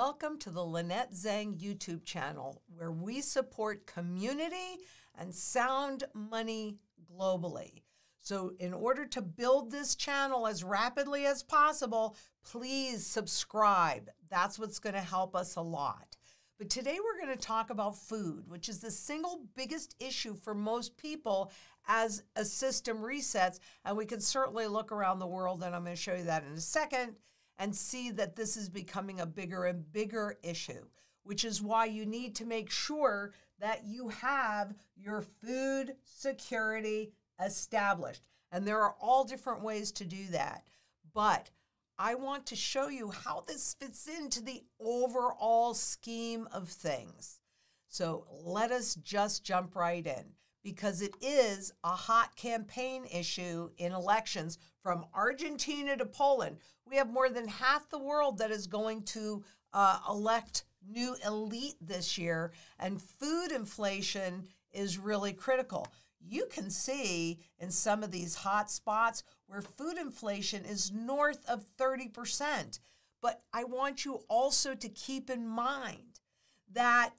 Welcome to the Lynette Zang YouTube channel, where we support community and sound money globally. So in order to build this channel as rapidly as possible, please subscribe. That's what's going to help us a lot. But today we're going to talk about food, which is the single biggest issue for most people as a system resets. And we can certainly look around the world, and I'm going to show you that in a second, and see that this is becoming a bigger and bigger issue, which is why you need to make sure that you have your food security established. And there are all different ways to do that. But I want to show you how this fits into the overall scheme of things. So let us just jump right in, because it is a hot campaign issue in elections from Argentina to Poland. We have more than half the world that is going to elect new elite this year, and food inflation is really critical. You can see in some of these hot spots where food inflation is north of 30%. But I want you also to keep in mind that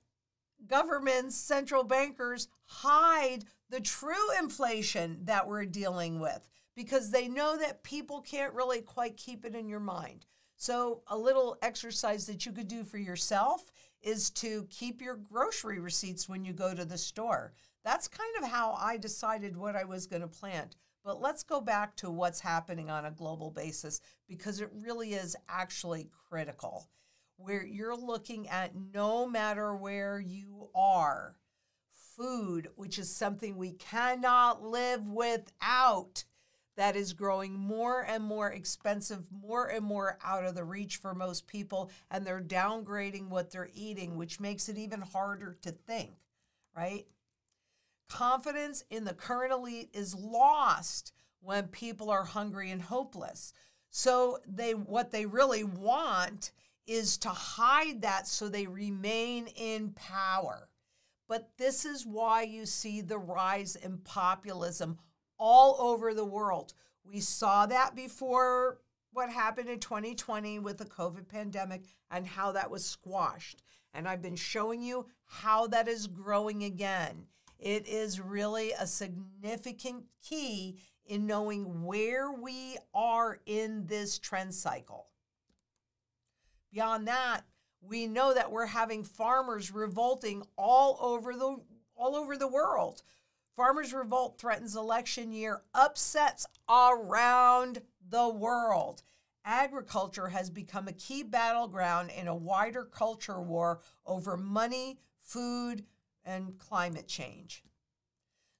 governments, central bankers hide the true inflation that we're dealing with because they know that people can't really quite keep it in your mind. So a little exercise that you could do for yourself is to keep your grocery receipts when you go to the store. That's kind of how I decided what I was going to plant. But let's go back to what's happening on a global basis, because it really is actually critical. Where you're looking at, no matter where you are, food, which is something we cannot live without, that is growing more and more expensive, more and more out of the reach for most people, and they're downgrading what they're eating, which makes it even harder to think, right? Confidence in the current elite is lost when people are hungry and hopeless. So what they really want is to hide that so they remain in power. But this is why you see the rise in populism all over the world. We saw that before what happened in 2020 with the COVID pandemic and how that was squashed. And I've been showing you how that is growing again. It is really a significant key in knowing where we are in this trend cycle. Beyond that, we know that we're having farmers revolting all over the world. Farmers' revolt threatens election year, upsets around the world. Agriculture has become a key battleground in a wider culture war over money, food, and climate change.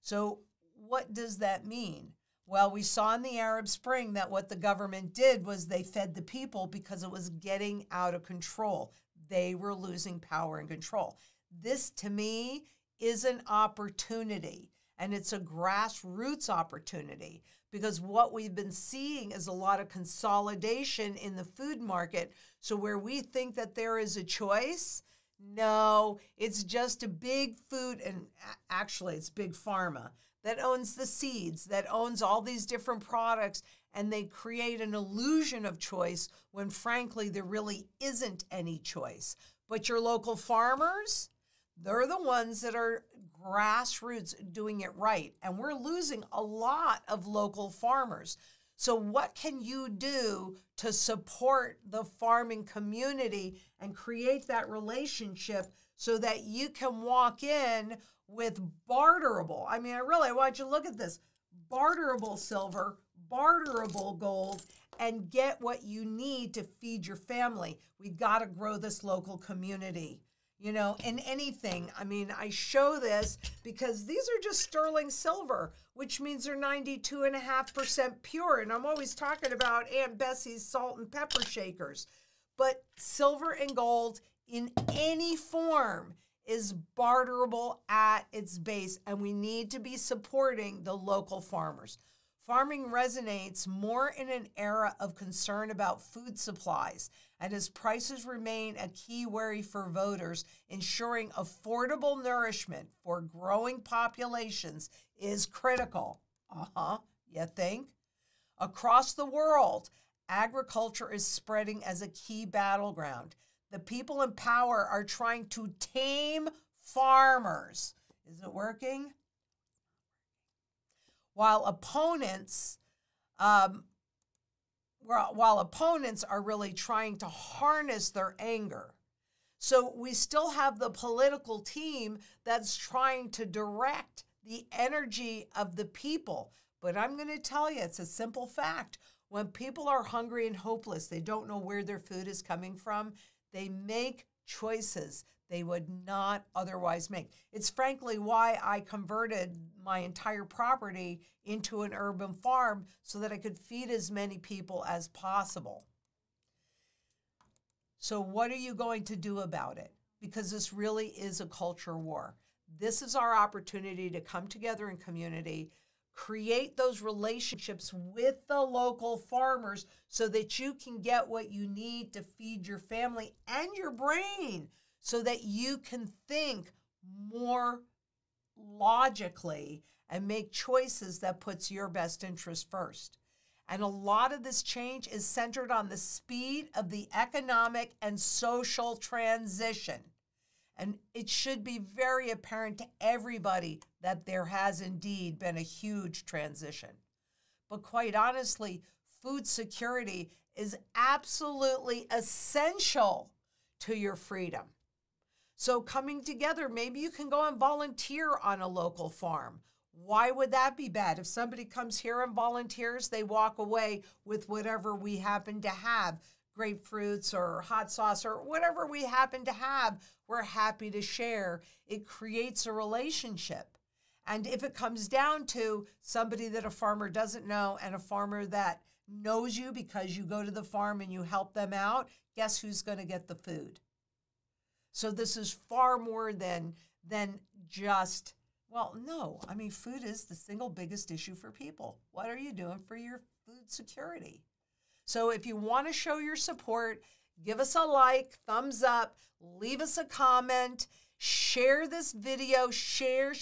So what does that mean? Well, we saw in the Arab Spring that what the government did was they fed the people because it was getting out of control. They were losing power and control. This, to me, is an opportunity, and it's a grassroots opportunity, because what we've been seeing is a lot of consolidation in the food market. So where we think that there is a choice, no, it's just a big food, and actually it's big pharma that owns the seeds, that owns all these different products, and they create an illusion of choice when frankly there really isn't any choice. But your local farmers, they're the ones that are grassroots doing it right, and we're losing a lot of local farmers. So what can you do to support the farming community and create that relationship so that you can walk in with barterable? I mean, I really want you to look at this. Barterable silver, barterable gold, and get what you need to feed your family. We got to grow this local community. You know, in anything. I mean, I show this because these are just sterling silver, which means they're 92.5% pure. And I'm always talking about Aunt Bessie's salt and pepper shakers. But silver and gold in any form is barterable at its base, and we need to be supporting the local farmers. Farming resonates more in an era of concern about food supplies, and as prices remain a key worry for voters, ensuring affordable nourishment for growing populations is critical. You think? Across the world, agriculture is spreading as a key battleground. The people in power are trying to tame farmers. Is it working? While opponents are really trying to harness their anger. So we still have the political team that's trying to direct the energy of the people. But I'm going to tell you, it's a simple fact. When people are hungry and hopeless, they don't know where their food is coming from, they make choices they would not otherwise make. It's frankly why I converted my entire property into an urban farm so that I could feed as many people as possible. So what are you going to do about it? Because this really is a culture war. This is our opportunity to come together in community, create those relationships with the local farmers so that you can get what you need to feed your family and your brain so that you can think more logically and make choices that puts your best interest first. And a lot of this change is centered on the speed of the economic and social transition. And it should be very apparent to everybody that there has indeed been a huge transition. But quite honestly, food security is absolutely essential to your freedom. So coming together, maybe you can go and volunteer on a local farm. Why would that be bad? If somebody comes here and volunteers, they walk away with whatever we happen to have, grapefruits or hot sauce or whatever we happen to have, we're happy to share. It creates a relationship. And if it comes down to somebody that a farmer doesn't know and a farmer that knows you because you go to the farm and you help them out, guess who's going to get the food? So this is far more than just, well, no. I mean, food is the single biggest issue for people. What are you doing for your food security? So if you want to show your support, give us a like, thumbs up, leave us a comment, share this video, share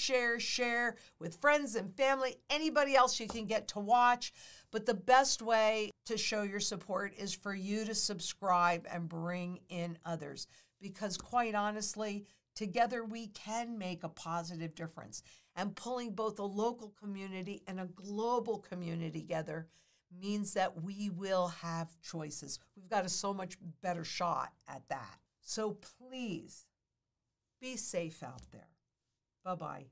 with friends and family, anybody else you can get to watch. But the best way to show your support is for you to subscribe and bring in others. Because quite honestly, together we can make a positive difference. And pulling both a local community and a global community together means that we will have choices. We've got a so much better shot at that. So please be safe out there. Bye-bye.